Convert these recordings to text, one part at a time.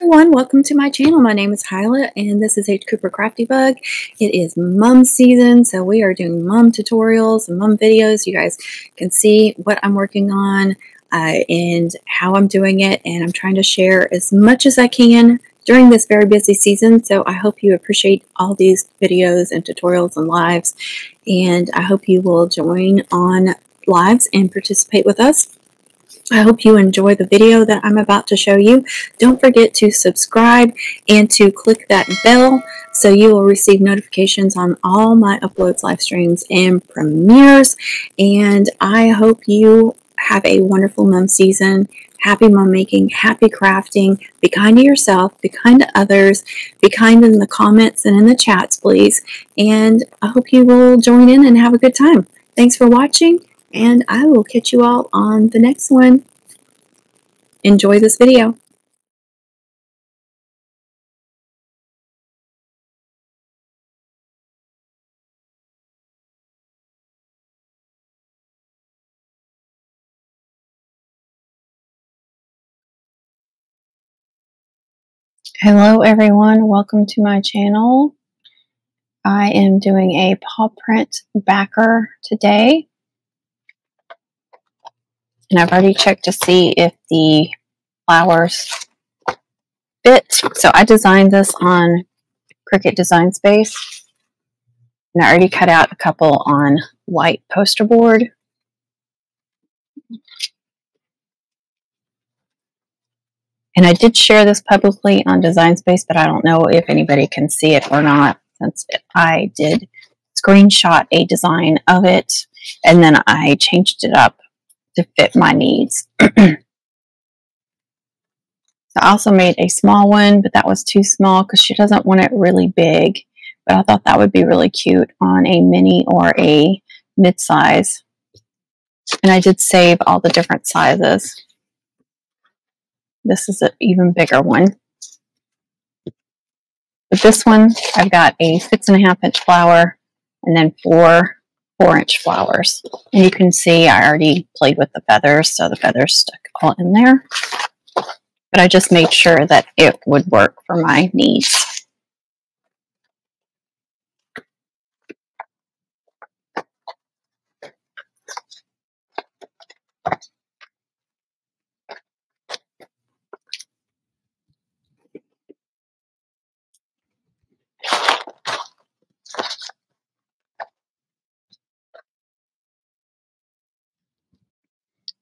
Everyone, welcome to my channel. My name is Hyla and this is H. Cooper Crafty Bug. It is mum season, so we are doing mum tutorials and mum videos. You guys can see what I'm working on and how I'm doing it, and I'm trying to share as much as I can during this very busy season. So I hope you appreciate all these videos and tutorials and lives, and I hope you will join on lives and participate with us. I hope you enjoy the video that I'm about to show you. Don't forget to subscribe and to click that bell so you will receive notifications on all my uploads, live streams, and premieres. And I hope you have a wonderful mum season. Happy mum making, happy crafting. Be kind to yourself, be kind to others, be kind in the comments and in the chats, please. And I hope you will join in and have a good time. Thanks for watching, and I will catch you all on the next one. Enjoy this video. Hello everyone, welcome to my channel. I am doing a paw print backer today. And I've already checked to see if the flowers fit. So I designed this on Cricut Design Space. And I already cut out a couple on white poster board. And I did share this publicly on Design Space, but I don't know if anybody can see it or not, since I did screenshot a design of it and then I changed it up to fit my needs. I also made a small one, but that was too small because she doesn't want it really big. But I thought that would be really cute on a mini or a mid-size. And I did save all the different sizes. This is an even bigger one. But this one, I've got a 6.5 inch flower and then four 4-inch flowers. And you can see I already played with the feathers, so the feathers stuck all in there. But I just made sure that it would work for my needs.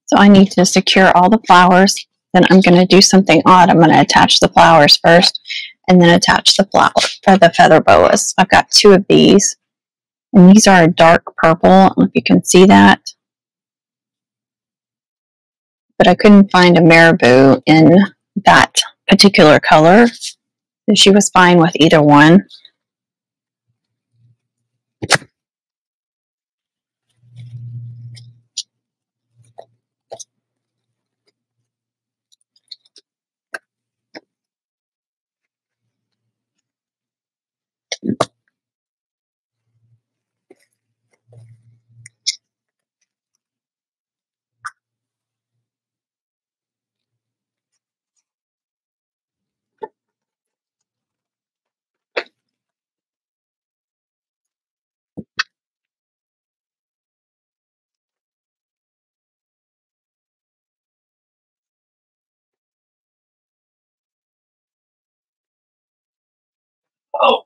So I need to secure all the flowers. Then I'm going to do something odd. I'm going to attach the flowers first and then attach the flower for the feather boas. I've got 2 of these. And these are a dark purple. I don't know if you can see that. But I couldn't find a marabou in that particular color. So she was fine with either one. Oh.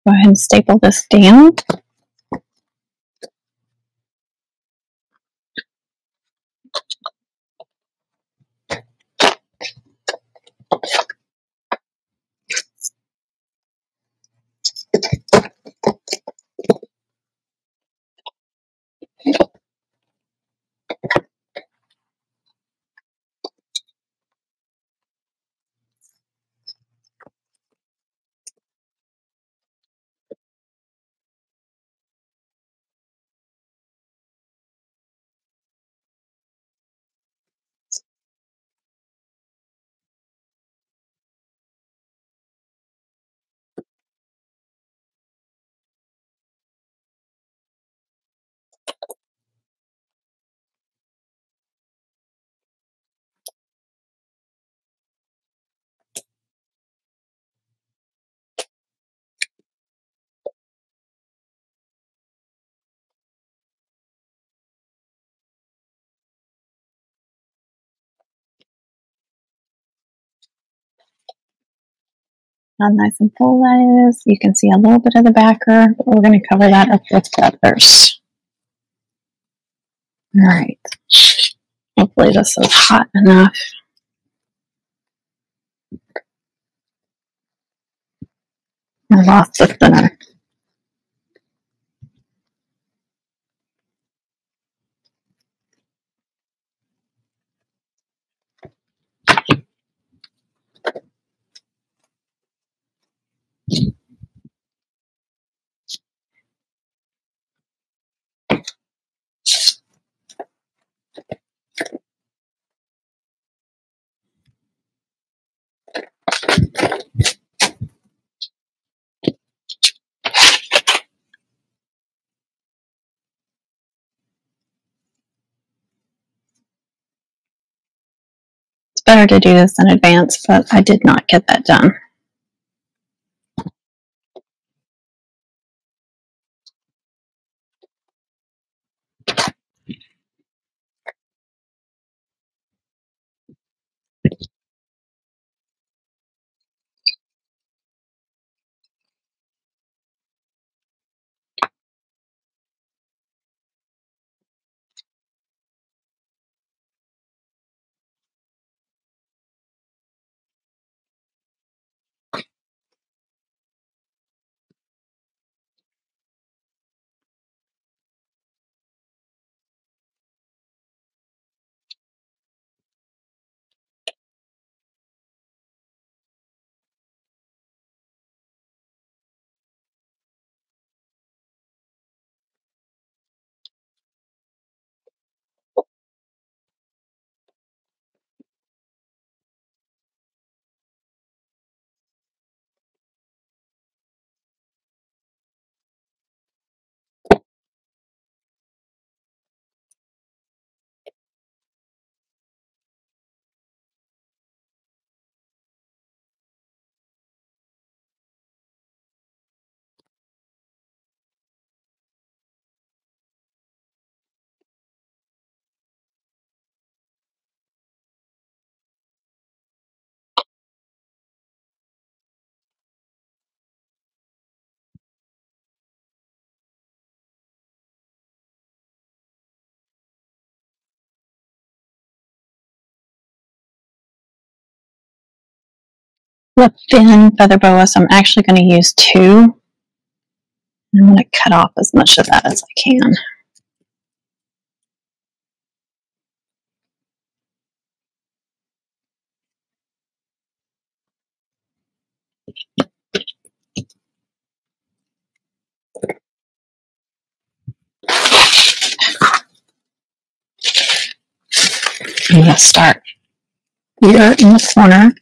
Go ahead and staple this down. How nice and full that is. You can see a little bit of the backer, but we're going to cover that up with feathers. All right. Hopefully this is hot enough. I lost the thinner. It's better to do this in advance, but I did not get that done. The thin feather boa, so I'm actually going to use 2. I'm going to cut off as much of that as I can. I'm going to start here in the corner.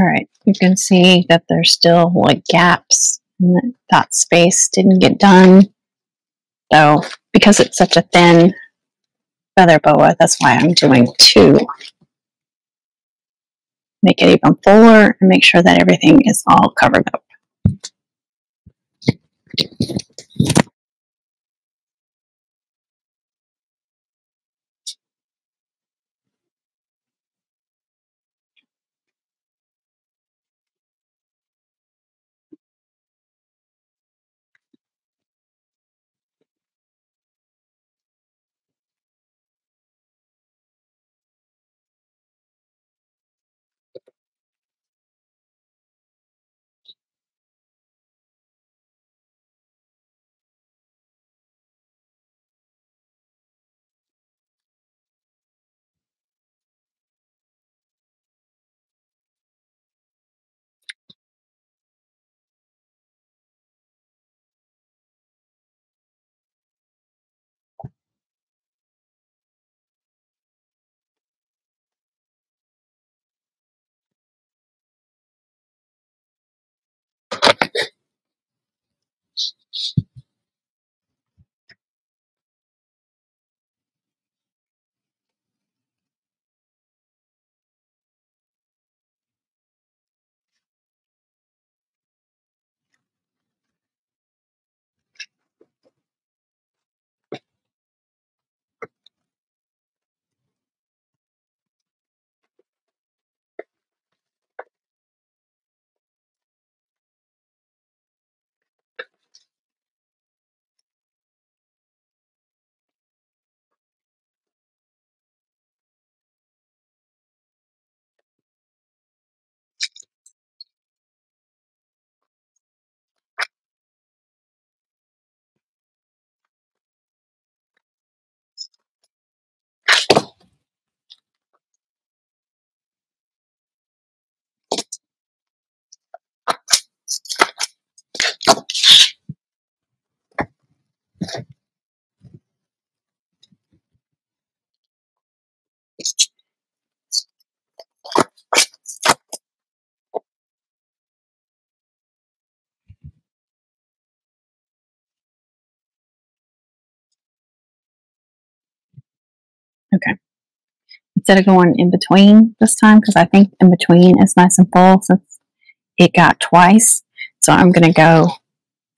All right, you can see that there's still like gaps and that space didn't get done. So because it's such a thin feather boa, that's why I'm doing two. Make it even fuller and make sure that everything is all covered up. Okay. Instead of going in between this time, because I think in between is nice and full since it got twice. So I'm going to go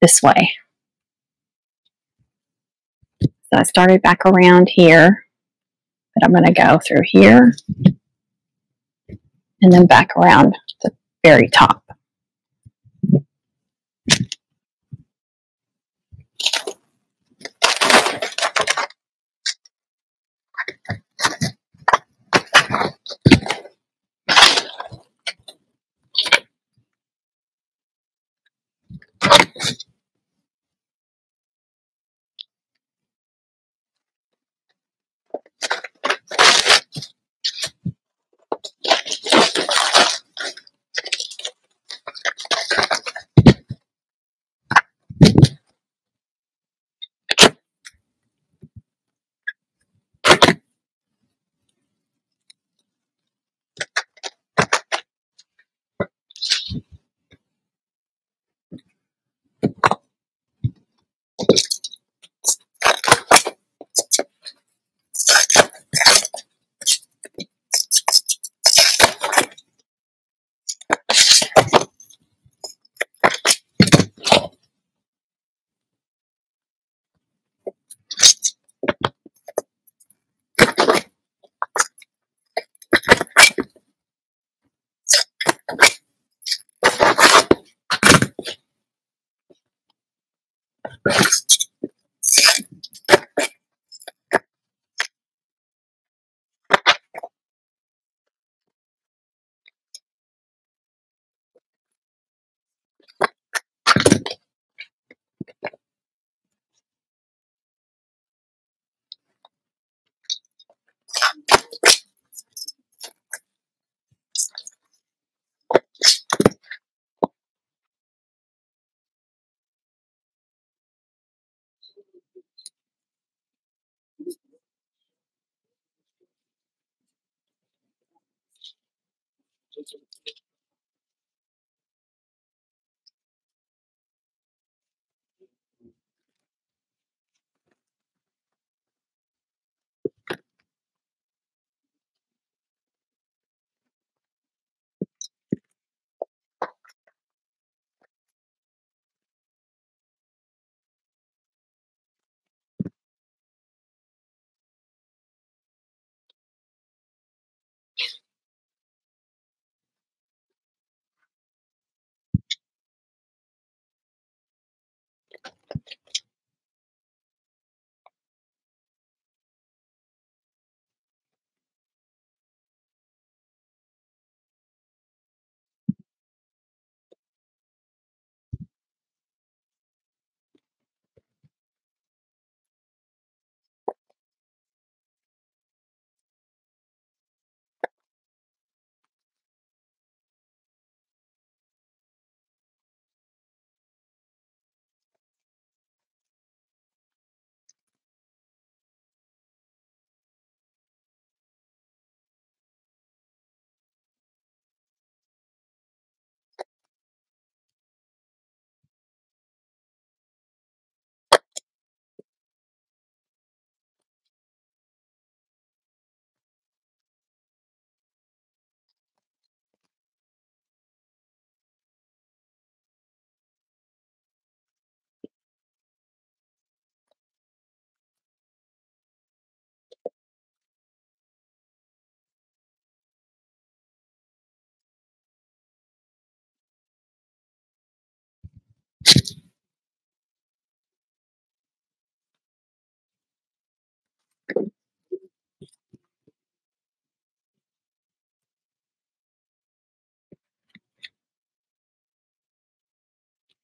this way. So I started back around here, but I'm going to go through here and then back around the very top.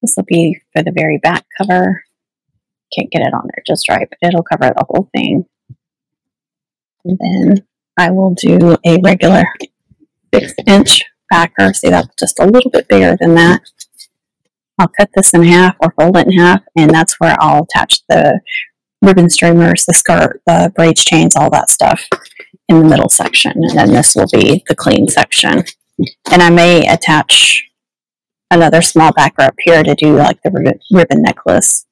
This will be for the very back cover. Can't get it on there just right, but it'll cover the whole thing. And then I will do a regular 6-inch backer. See, that's just a little bit bigger than that. I'll cut this in half or fold it in half, and that's where I'll attach the ribbon streamers, the skirt, the braids, chains, all that stuff in the middle section. And then this will be the clean section. And I may attach another small backer up here to do like the ribbon necklace.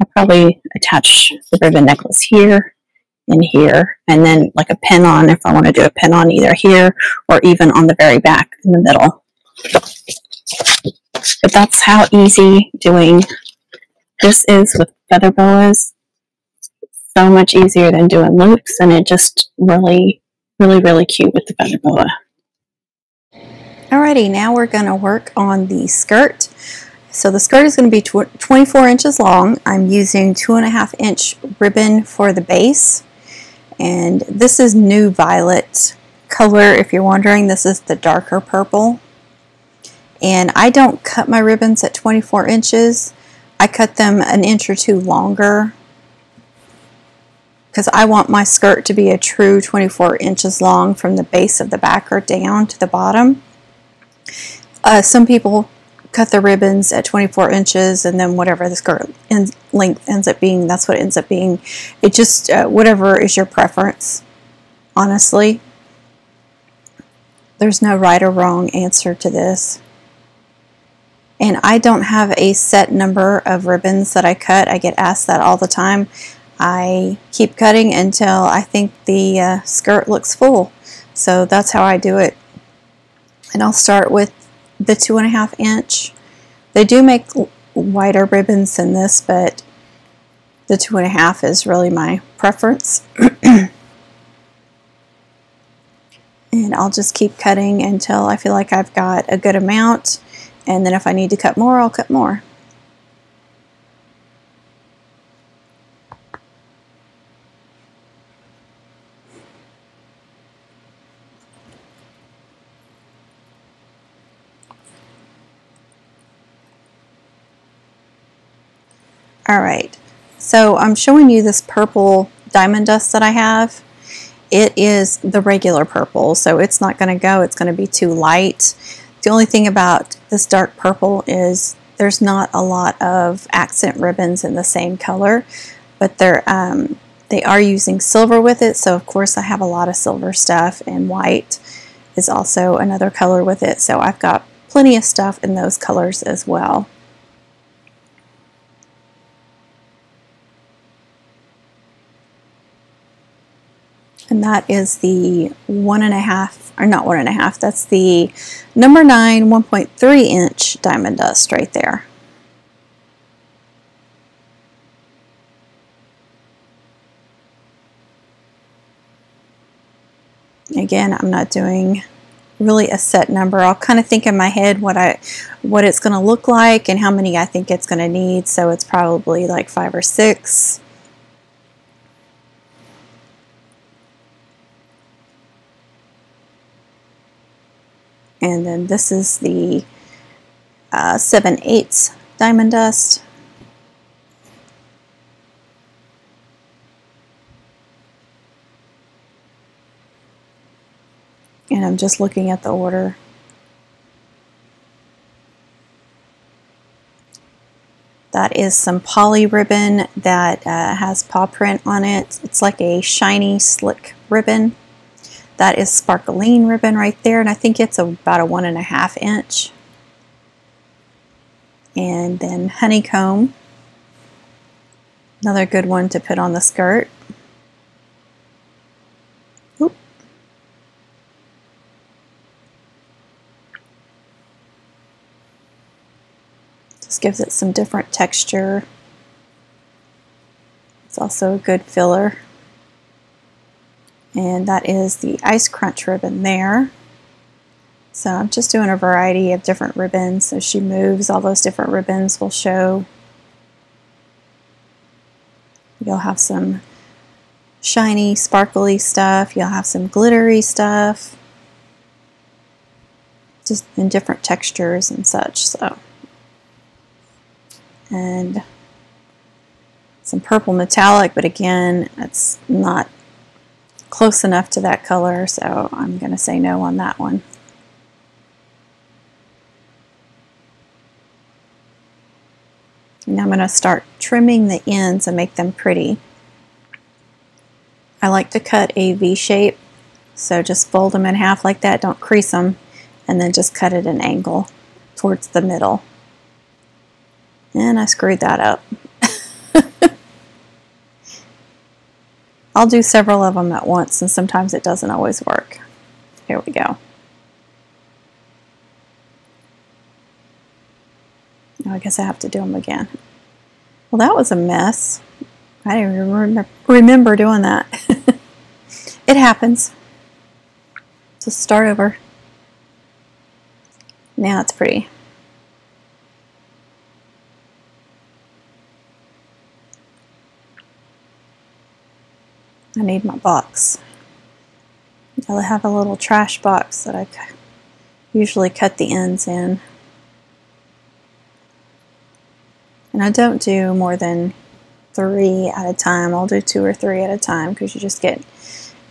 I'll probably attach the ribbon necklace here and here, and then like a pin on if I want to do a pin on either here or even on the very back in the middle. But that's how easy doing this is with feather boas. So much easier than doing loops, and it just really cute with the feather boa. Alrighty, now we're going to work on the skirt. So the skirt is going to be 24 inches long. I'm using 2.5-inch ribbon for the base. And this is New Violet color. If you're wondering, this is the darker purple. And I don't cut my ribbons at 24 inches. I cut them an inch or two longer because I want my skirt to be a true 24 inches long from the base of the backer down to the bottom. Some people cut the ribbons at 24 inches and then whatever the skirt length ends up being, that's what it ends up being. It just, whatever is your preference, honestly. There's no right or wrong answer to this. And I don't have a set number of ribbons that I cut. I get asked that all the time. I keep cutting until I think the skirt looks full. So that's how I do it. And I'll start with the 2.5-inch. They do make wider ribbons than this, but the 2.5 is really my preference. And I'll just keep cutting until I feel like I've got a good amount, and then if I need to cut more, I'll cut more. Alright, so I'm showing you this purple diamond dust that I have. It is the regular purple, so it's not going to go, it's going to be too light. The only thing about this dark purple is there's not a lot of accent ribbons in the same color, but they are using silver with it, so of course I have a lot of silver stuff, and white is also another color with it, so I've got plenty of stuff in those colors as well. And that is the 1.5, or not 1.5, that's the number 9 1.3-inch diamond dust right there. Again, I'm not doing really a set number. I'll kind of think in my head what it's going to look like and how many I think it's going to need, so it's probably like 5 or 6. And then this is the 7/8 diamond dust. And I'm just looking at the order. That is some poly ribbon that has paw print on it. It's like a shiny, slick ribbon. That is sparkling ribbon right there, and I think it's about a 1.5 inch. And then honeycomb, another good one to put on the skirt. Oop. Just gives it some different texture. It's also a good filler. And that is the Ice Crunch ribbon there. So I'm just doing a variety of different ribbons. As she moves, all those different ribbons will show. You'll have some shiny, sparkly stuff. You'll have some glittery stuff. Just in different textures and such. So, and some purple metallic, but again, it's not close enough to that color, so I'm going to say no on that one. And I'm going to start trimming the ends and make them pretty. I like to cut a V shape, so just fold them in half like that, don't crease them, and then just cut at an angle towards the middle. And I screwed that up. I'll do several of them at once, and sometimes it doesn't always work. Here we go. I guess I have to do them again. Well, that was a mess. I didn't even remember doing that. It happens. Just start over. Now it's pretty. I need my box. I have a little trash box that I usually cut the ends in. And I don't do more than 3 at a time. I'll do 2 or 3 at a time because you just get,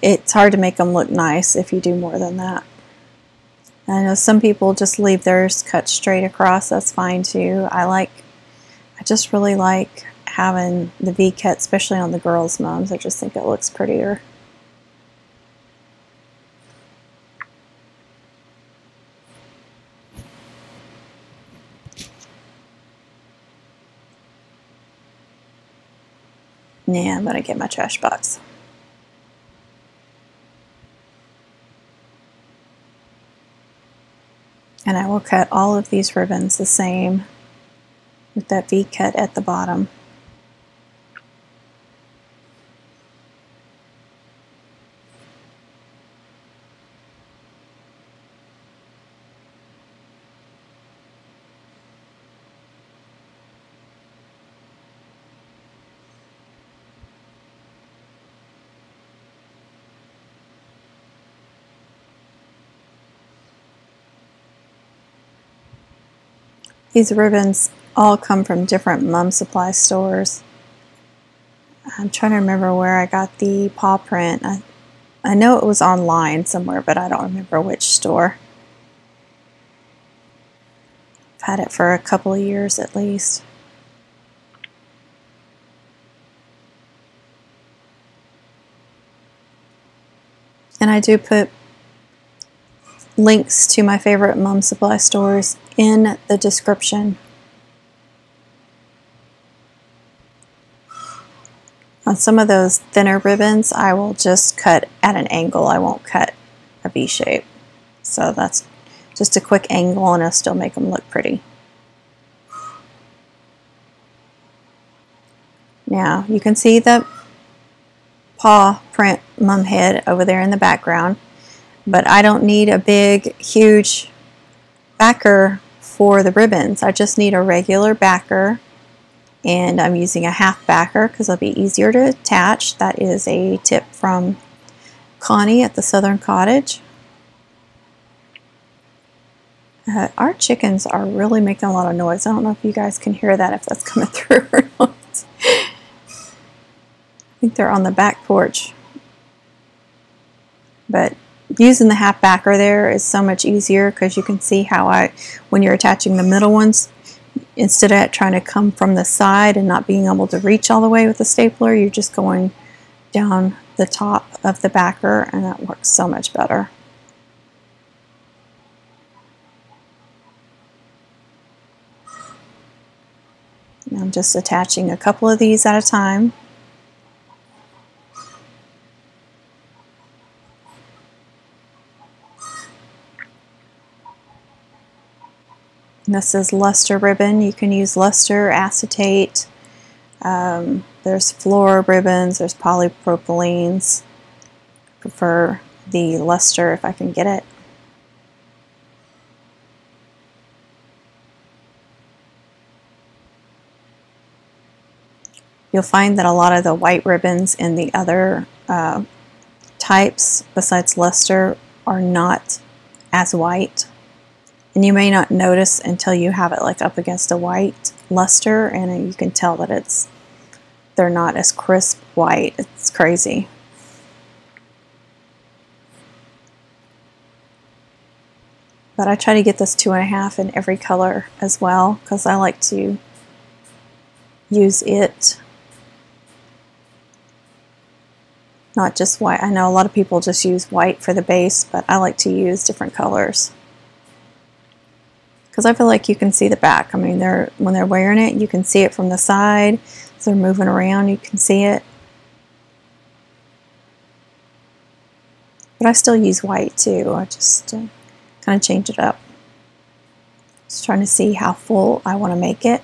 it's hard to make them look nice if you do more than that. And I know some people just leave theirs cut straight across. That's fine too. I just really like having the V-cut, especially on the girls' mums. I just think it looks prettier. Yeah, I'm going to get my trash box. And I will cut all of these ribbons the same with that V-cut at the bottom. These ribbons all come from different mum supply stores. I'm trying to remember where I got the paw print. I know it was online somewhere, but I don't remember which store. I've had it for a couple of years at least. And I do put links to my favorite mum supply stores in the description. On some of those thinner ribbons, I will just cut at an angle. I won't cut a V shape. So that's just a quick angle and it'll still make them look pretty. Now you can see the paw print mum head over there in the background. But I don't need a big, huge backer for the ribbons. I just need a regular backer, and I'm using a half backer because it'll be easier to attach. That is a tip from Connie at the Southern Cottage. Our chickens are really making a lot of noise. I don't know if you guys can hear that, if that's coming through or not. I think they're on the back porch. But using the half backer there is so much easier because you can see how when you're attaching the middle ones, instead of trying to come from the side and not being able to reach all the way with the stapler, you're just going down the top of the backer, and that works so much better. And I'm just attaching a couple of these at a time. And this is luster ribbon. You can use luster, acetate. There's floor ribbons. There's polypropylenes. I prefer the luster if I can get it. You'll find that a lot of the white ribbons in the other types besides luster are not as white, and you may not notice until you have it like up against a white luster, and you can tell that they're not as crisp white. It's crazy. But I try to get this 2.5 in every color as well, because I like to use it, not just white. I know a lot of people just use white for the base, but I like to use different colors, because I feel like you can see the back. I mean, when they're wearing it, you can see it from the side. As they're moving around, you can see it. But I still use white too. I just kind of change it up. Just trying to see how full I want to make it.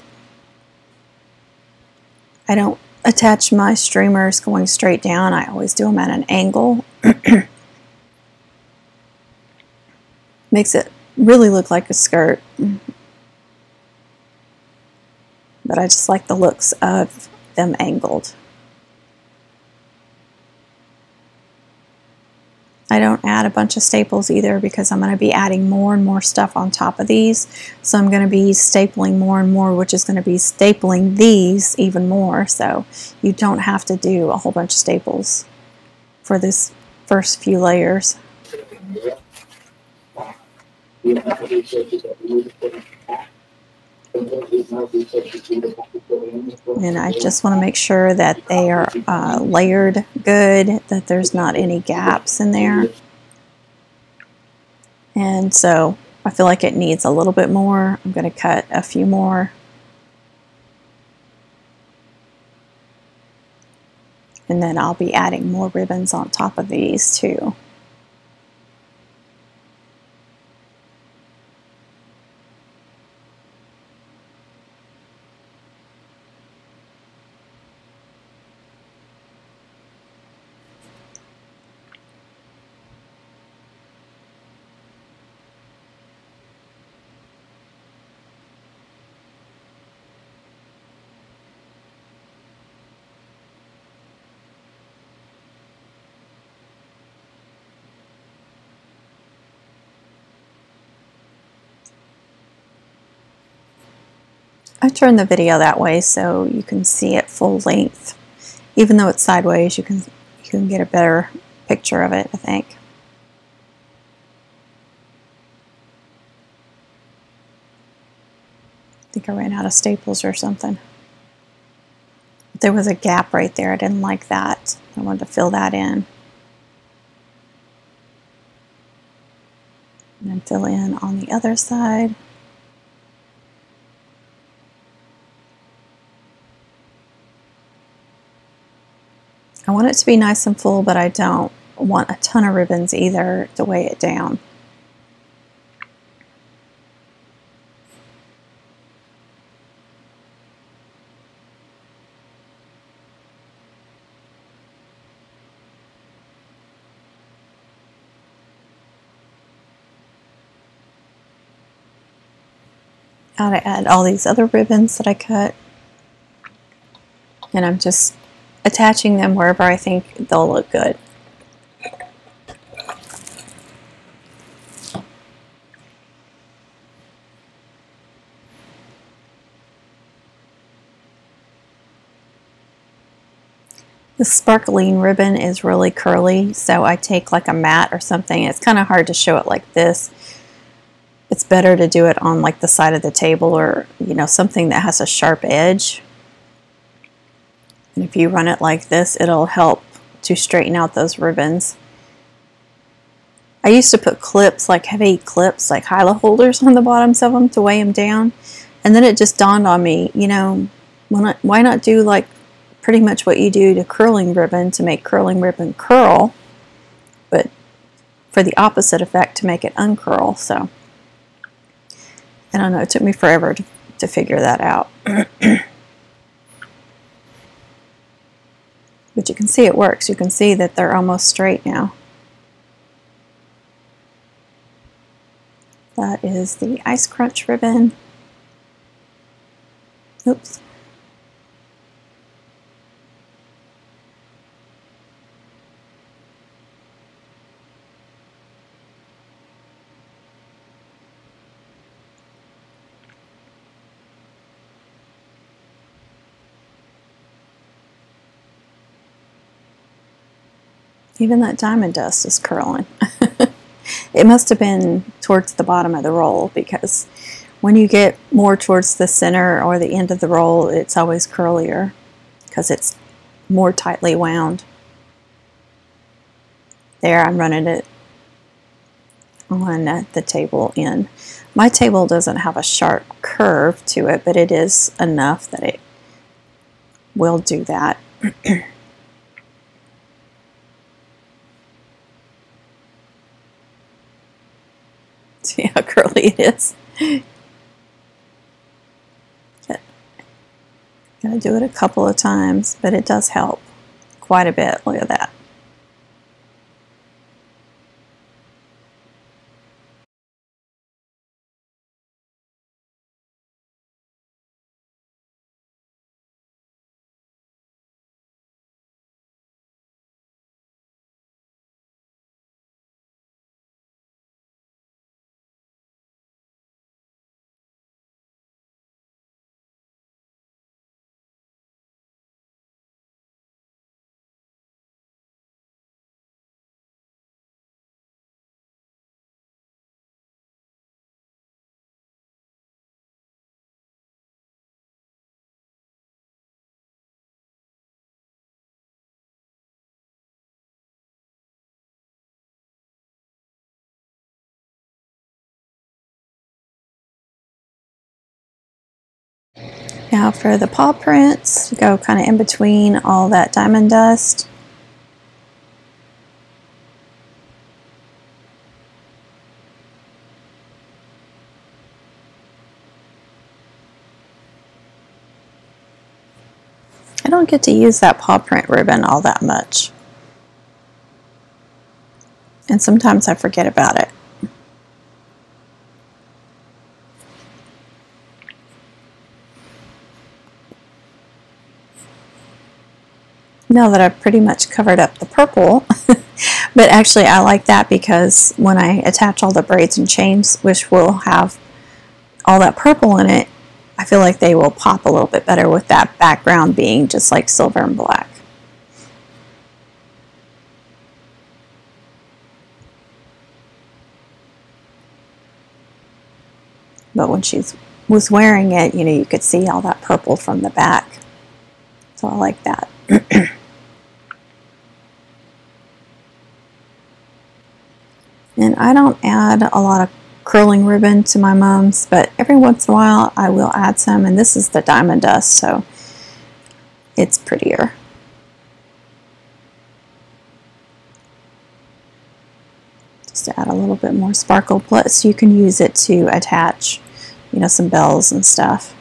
I don't attach my streamers going straight down. I always do them at an angle. Makes it really look like a skirt. But I just like the looks of them angled. I don't add a bunch of staples either, because I'm going to be adding more and more stuff on top of these. So I'm going to be stapling more and more, which is going to be stapling these even more. So you don't have to do a whole bunch of staples for this first few layers. And I just want to make sure that they are layered good, that there's not any gaps in there. And so I feel like it needs a little bit more. I'm going to cut a few more. And then I'll be adding more ribbons on top of these too. I turn the video that way so you can see it full length. Even though it's sideways, you can get a better picture of it, I think. I think I ran out of staples or something. But there was a gap right there. I didn't like that. I wanted to fill that in. And then fill in on the other side. I want it to be nice and full, but I don't want a ton of ribbons either to weigh it down. Now to add all these other ribbons that I cut, and I'm just attaching them wherever I think they'll look good. The sparkling ribbon is really curly, so I take like a mat or something. It's kind of hard to show it like this. It's better to do it on like the side of the table, or something that has a sharp edge. And if you run it like this, it'll help to straighten out those ribbons. I used to put clips, like heavy clips, like highlight holders on the bottoms of them to weigh them down. And then it just dawned on me, why not do like pretty much what you do to curling ribbon to make curling ribbon curl, but for the opposite effect to make it uncurl. So I don't know, it took me forever to figure that out. But you can see it works. You can see that they're almost straight now. That is the Ice Crunch ribbon. Oops. Even that diamond dust is curling. It must have been towards the bottom of the roll, because when you get more towards the center or the end of the roll, it's always curlier because it's more tightly wound. There, I'm running it on the table end. My table doesn't have a sharp curve to it, but it is enough that it will do that. See how curly it is? Gotta do it a couple of times, but it does help quite a bit. Look at that. Now for the paw prints, go kind of in between all that diamond dust. I don't get to use that paw print ribbon all that much, and sometimes I forget about it. Now that I've pretty much covered up the purple, but actually I like that because when I attach all the braids and chains, which will have all that purple in it, I feel like they will pop a little bit better with that background being just like silver and black. But when she was wearing it, you know, you could see all that purple from the back. So I like that. And I don't add a lot of curling ribbon to my mums, but every once in a while I will add some, and this is the diamond dust, so it's prettier. Just to add a little bit more sparkle, plus you can use it to attach, you know, some bells and stuff.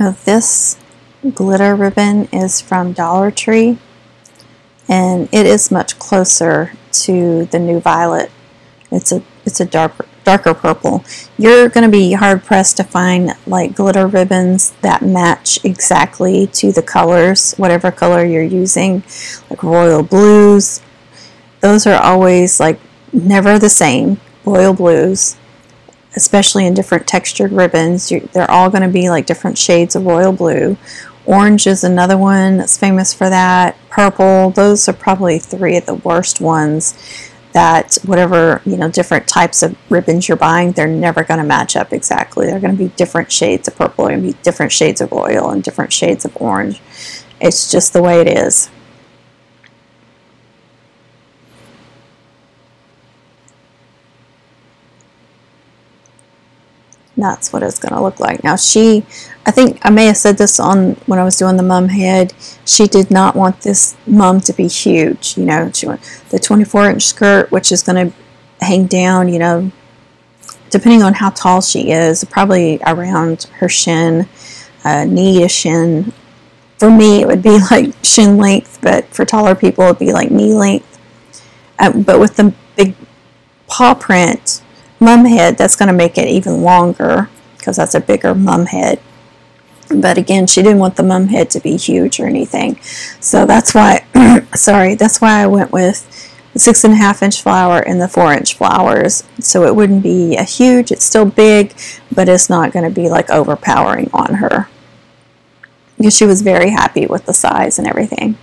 Now this glitter ribbon is from Dollar Tree, and it is much closer to the new violet. It's a darker purple. You're going to be hard pressed to find like glitter ribbons that match exactly to the colors, whatever color you're using, like royal blues. Those are always like never the same, royal blues. Especially in different textured ribbons, they're all going to be like different shades of royal blue. Orange is another one that's famous for that. Purple, those are probably three of the worst ones that whatever, you know, different types of ribbons you're buying, they're never going to match up exactly. They're going to be different shades of purple, they're going to be different shades of royal and different shades of orange. It's just the way it is. that's what it's going to look like. Now I think I may have said this on when I was doing the mum head, she did not want this mum to be huge. You know, she went the 24-inch skirt, which is going to hang down, you know, depending on how tall she is, probably around her shin, knee to shin. For me, it would be like shin length, but for taller people, it would be like knee length. But with the big paw print mum head, that's going to make it even longer because that's a bigger mum head. But again, she didn't want the mum head to be huge or anything. So that's why, sorry, that's why I went with the 6.5-inch flower and the 4-inch flowers. So it wouldn't be a huge, it's still big, but it's not going to be like overpowering on her. Because she was very happy with the size and everything.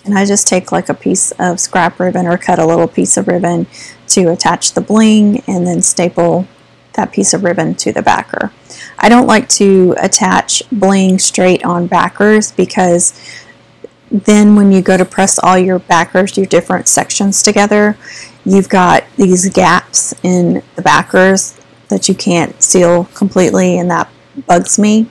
And I just take like a piece of scrap ribbon or cut a little piece of ribbon to attach the bling and then staple that piece of ribbon to the backer. I don't like to attach bling straight on backers because then when you go to press all your backers, your different sections together, you've got these gaps in the backers that you can't seal completely, and that bugs me.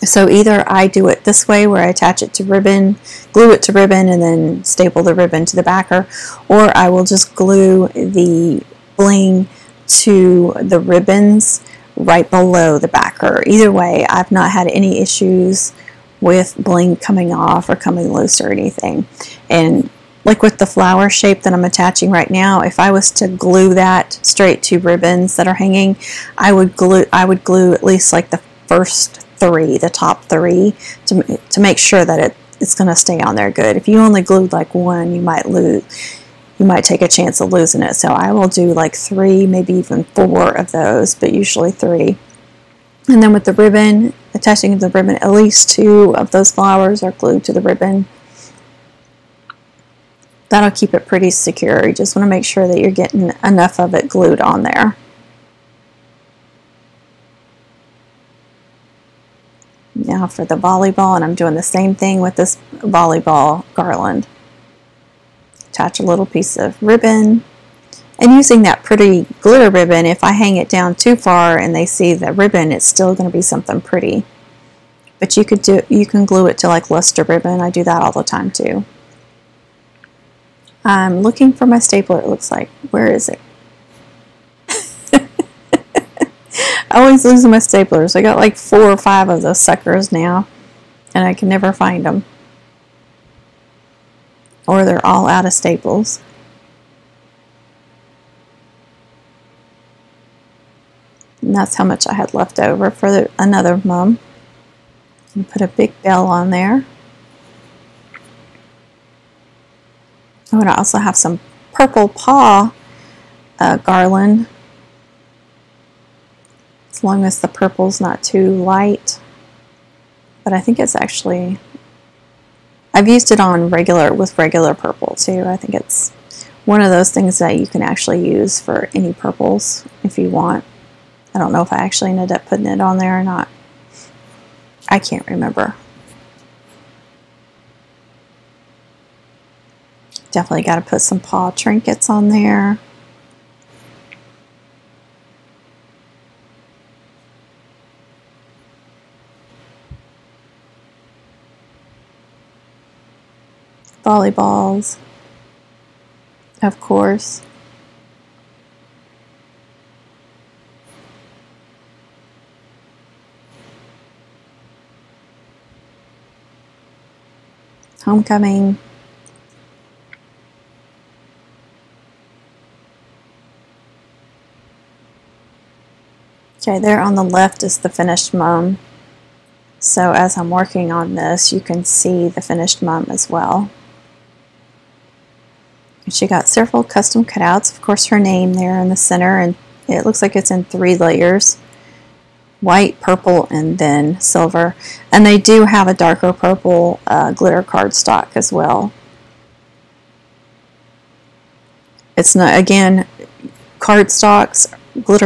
So either I do it this way where I attach it to ribbon, glue it to ribbon, and then staple the ribbon to the backer, or I will just glue the bling to the ribbons right below the backer. Either way, I've not had any issues with bling coming off or coming loose or anything. And like with the flower shape that I'm attaching right now, if I was to glue that straight to ribbons that are hanging, I would glue at least like the first three, the top three, to make sure that it's going to stay on there good. If you only glued like one, you might take a chance of losing it. So I will do like 3, maybe even 4 of those, but usually 3. And then with the ribbon, attaching the ribbon, at least 2 of those flowers are glued to the ribbon. That'll keep it pretty secure. You just want to make sure that you're getting enough of it glued on there. Now for the volleyball, and I'm doing the same thing with this volleyball garland. Attach a little piece of ribbon. And using that pretty glitter ribbon, if I hang it down too far and they see the ribbon, it's still going to be something pretty. But you can glue it to like luster ribbon. I do that all the time too. I'm looking for my stapler, it looks like. Where is it? I always lose my staplers. I got like 4 or 5 of those suckers now, and I can never find them. Or they're all out of staples. And that's how much I had left over for another mum. And put a big bell on there. I'm going to also have some purple paw garland, as long as the purple's not too light. But I think it's actually, I've used it on with regular purple too. I think it's one of those things that you can actually use for any purples if you want. I don't know if I actually ended up putting it on there or not. I can't remember. Definitely got to put some paw trinkets on there. Volleyballs, of course. Homecoming. Okay, there on the left is the finished mum. So as I'm working on this, you can see the finished mum as well. She got several custom cutouts. Of course, her name there in the center, and it looks like it's in 3 layers. White, purple, and then silver. And they do have a darker purple glitter cardstock as well. It's not, again, glitter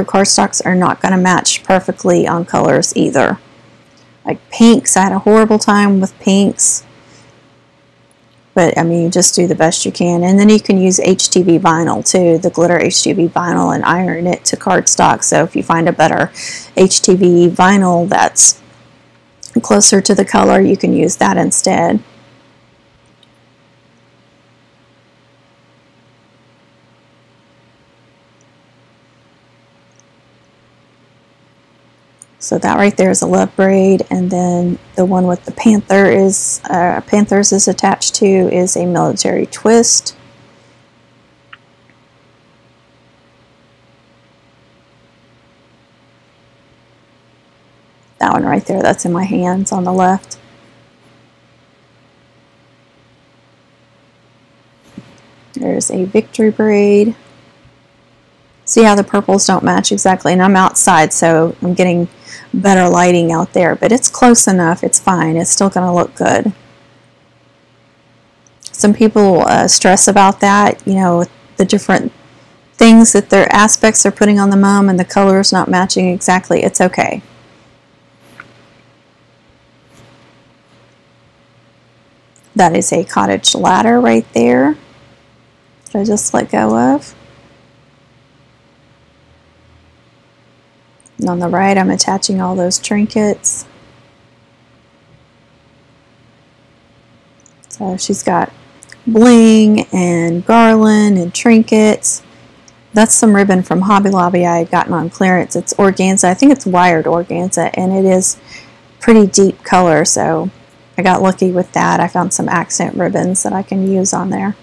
cardstocks are not going to match perfectly on colors either. like pinks. I had a horrible time with pinks. But, I mean, you just do the best you can. And then you can use HTV vinyl, too, the glitter HTV vinyl, and iron it to cardstock. So if you find a better HTV vinyl that's closer to the color, you can use that instead. So that right there is a love braid, and then the one with the panther is panthers is attached to is a military twist. That one right there, that's in my hands on the left. There's a victory braid. See how the purples don't match exactly, and I'm outside, so I'm getting better lighting out there, but it's close enough. It's fine. It's still going to look good. Some people stress about that, you know, the different things that their aspects are putting on the mum and the colors not matching exactly. It's okay. That is a cottage ladder right there that I just let go of. And on the right, I'm attaching all those trinkets. So she's got bling and garland and trinkets. That's some ribbon from Hobby Lobby I had gotten on clearance. It's organza. I think it's wired organza, and it is pretty deep color, so I got lucky with that. I found some accent ribbons that I can use on there.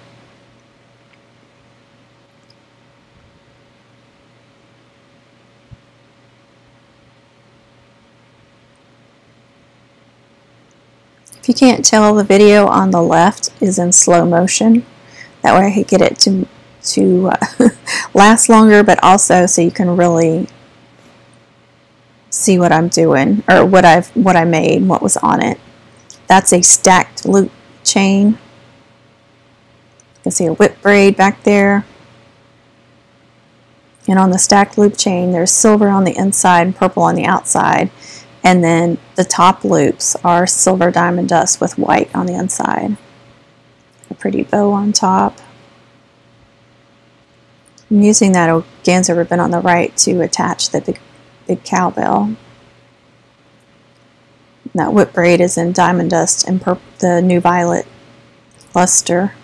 If you can't tell, the video on the left is in slow motion. That way I could get it to last longer, but also so you can really see what I'm doing, or what I made, what was on it. That's a stacked loop chain. You can see a whip braid back there. And on the stacked loop chain, there's silver on the inside and purple on the outside. And then the top loops are silver diamond dust with white on the inside. A pretty bow on top. I'm using that organza ribbon on the right to attach the big cowbell. And that whip braid is in diamond dust and the new violet luster.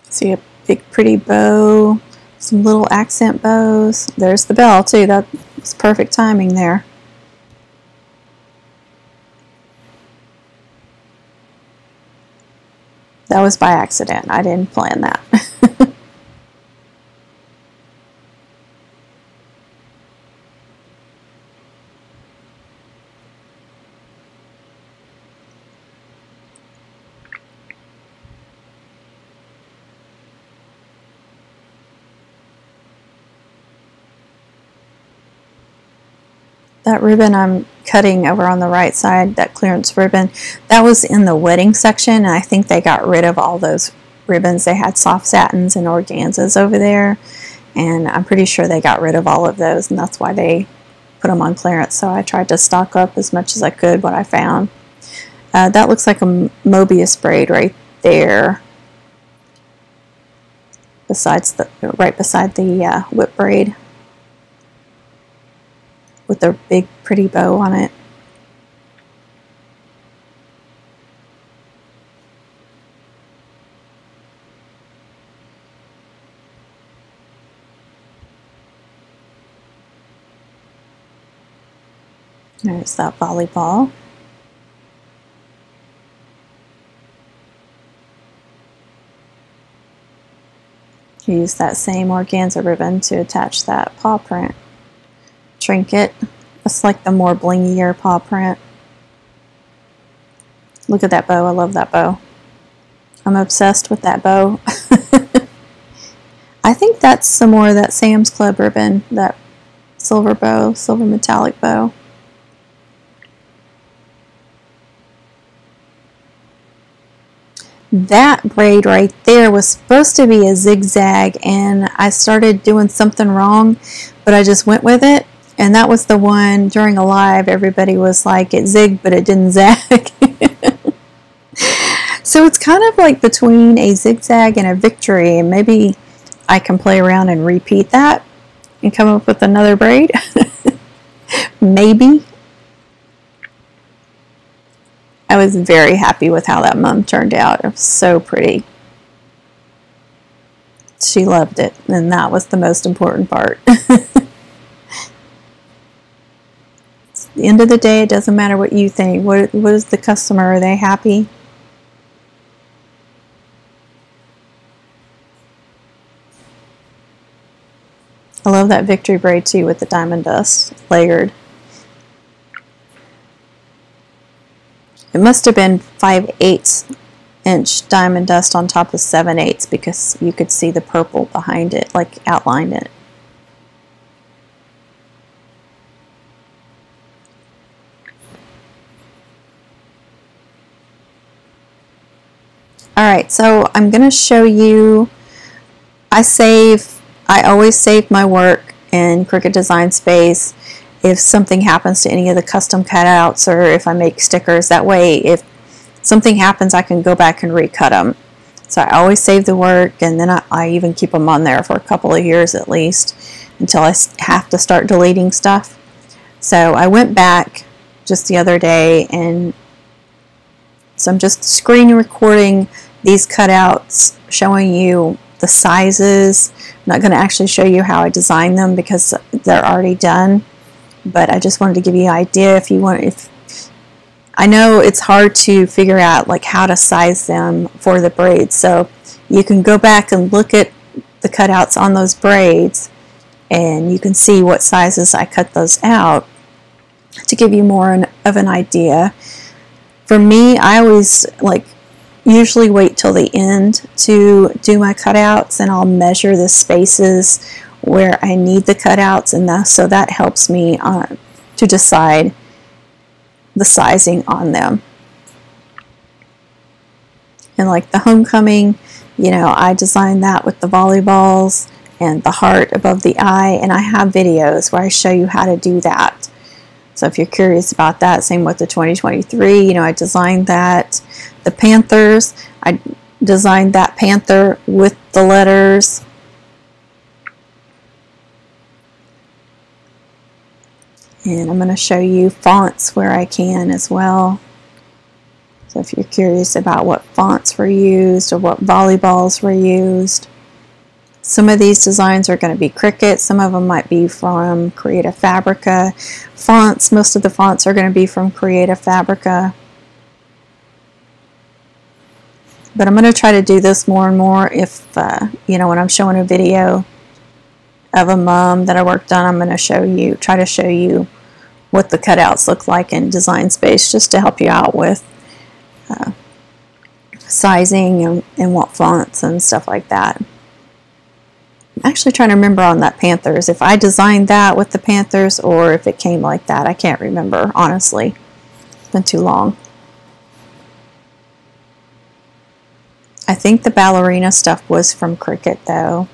See a big pretty bow, some little accent bows. There's the bell too. That was perfect timing there. That was by accident. I didn't plan that. That ribbon I'm cutting over on the right side, that clearance ribbon, that was in the wedding section, and I think they got rid of all those ribbons. They had soft satins and organzas over there, and I'm pretty sure they got rid of all of those, and that's why they put them on clearance. So I tried to stock up as much as I could what I found. That looks like a Mobius braid right there, right beside the whip braid, with a big pretty bow on it. There's that volleyball. Use that same organza ribbon to attach that paw print trinket. It's like the more blingier paw print. Look at that bow. I love that bow. I'm obsessed with that bow. I think that's some more of that Sam's Club ribbon, that silver bow, silver metallic bow. That braid right there was supposed to be a zigzag, and I started doing something wrong, but I just went with it. And that was the one during a live, everybody was like, it zigged, but it didn't zag. So it's kind of like between a zigzag and a victory, and maybe I can play around and repeat that and come up with another braid. Maybe. I was very happy with how that mum turned out. It was so pretty. She loved it, and that was the most important part. At the end of the day, it doesn't matter what you think. What is the customer? Are they happy? I love that victory braid too with the diamond dust layered. It must have been 5/8 inch diamond dust on top of 7/8 because you could see the purple behind it, like outlined it. Alright, so I'm going to show you, I always save my work in Cricut Design Space if something happens to any of the custom cutouts, or if I make stickers. That way, if something happens, I can go back and recut them. So I always save the work, and then I even keep them on there for a couple of years at least, until I have to start deleting stuff. So I went back just the other day, and so I'm just screen recording these cutouts, showing you the sizes. I'm not going to actually show you how I designed them because they're already done, but I just wanted to give you an idea. If I know it's hard to figure out like how to size them for the braids, so you can go back and look at the cutouts on those braids, and you can see what sizes I cut those out to give you more of an idea. For me, I always usually wait till the end to do my cutouts, and I'll measure the spaces where I need the cutouts, and so that helps me to decide the sizing on them. And like the homecoming, you know, I designed that with the volleyballs and the heart above the eye, and I have videos where I show you how to do that. So if you're curious about that, same with the 2023, you know, I designed that. The Panthers, I designed that panther with the letters. And I'm going to show you fonts where I can as well. So if you're curious about what fonts were used or what volleyballs were used. Some of these designs are going to be Cricut. Some of them might be from FABRICA. Fonts, most of the fonts are going to be from FABRICA. But I'm going to try to do this more and more if, you know, when I'm showing a video of a mum that I worked on, I'm going to try to show you what the cutouts look like in Design Space, just to help you out with sizing and what fonts and stuff like that. I'm actually trying to remember on that Panthers if I designed that with the Panthers or if it came like that. I can't remember, honestly. It's been too long. I think the ballerina stuff was from Cricut though.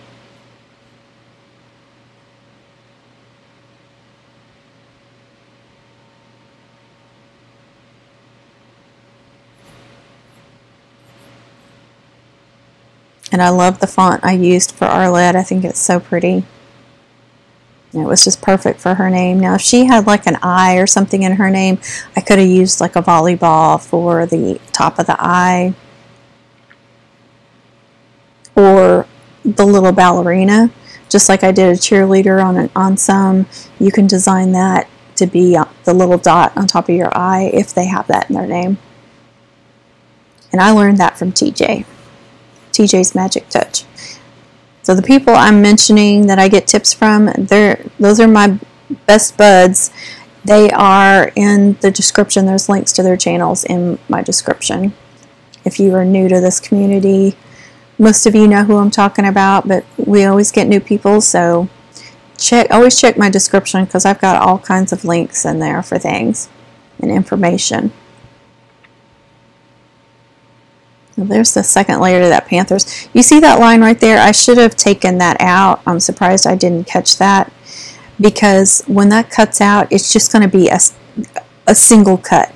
And I love the font I used for Arlette. I think it's so pretty. And it was just perfect for her name. Now, if she had like an eye or something in her name, I could have used like a volleyball for the top of the eye. Or the little ballerina. Just like I did a cheerleader on some, you can design that to be the little dot on top of your eye if they have that in their name. And I learned that from TJ. TJ's Magic Touch. So the people I'm mentioning that I get tips from, those are my best buds. They are in the description. There's links to their channels in my description. If you are new to this community, most of you know who I'm talking about, but we always get new people, so always check my description because I've got all kinds of links in there for things and information. Well, there's the second layer to that Panthers. You see that line right there? I should have taken that out. I'm surprised I didn't catch that. because when that cuts out, it's just going to be a single cut,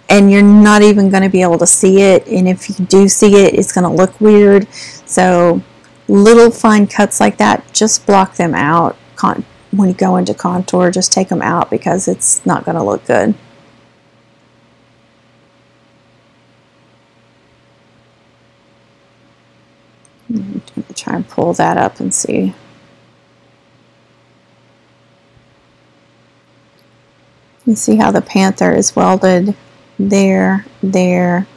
and you're not even going to be able to see it, and if you do see it, it's going to look weird. So little fine cuts like that, just block them out. When you go into contour, just take them out because it's not going to look good. I'm going to try and pull that up and see. You see how the panther is welded there, there,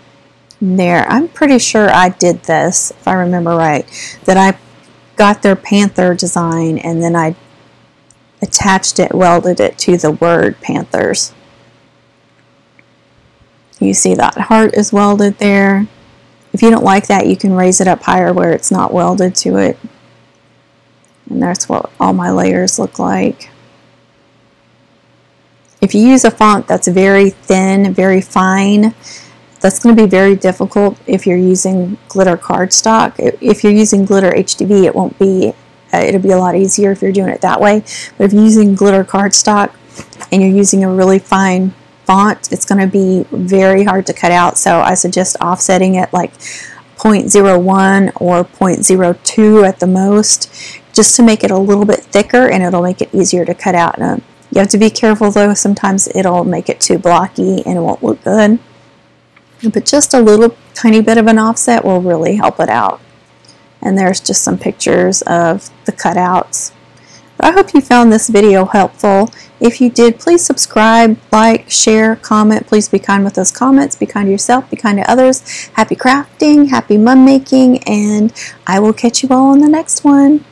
there. I'm pretty sure I did this, if I remember right, that I got their panther design and then I attached it, welded it to the word Panthers. You see that heart is welded there. If you don't like that, you can raise it up higher where it's not welded to it. And that's what all my layers look like. If you use a font that's very thin, very fine, that's going to be very difficult if you're using glitter cardstock. If you're using glitter HDV, it won't be, it'll be a lot easier if you're doing it that way. But if you're using glitter cardstock and you're using a really fine font, it's going to be very hard to cut out. So I suggest offsetting it like 0.01 or 0.02 at the most, just to make it a little bit thicker, and it'll make it easier to cut out. You have to be careful though, sometimes it'll make it too blocky and it won't look good. But just a little tiny bit of an offset will really help it out. And there's just some pictures of the cutouts. But I hope you found this video helpful. If you did, please subscribe, like, share, comment. Please be kind with those comments. Be kind to yourself, be kind to others. Happy crafting, happy mum making, and I will catch you all on the next one.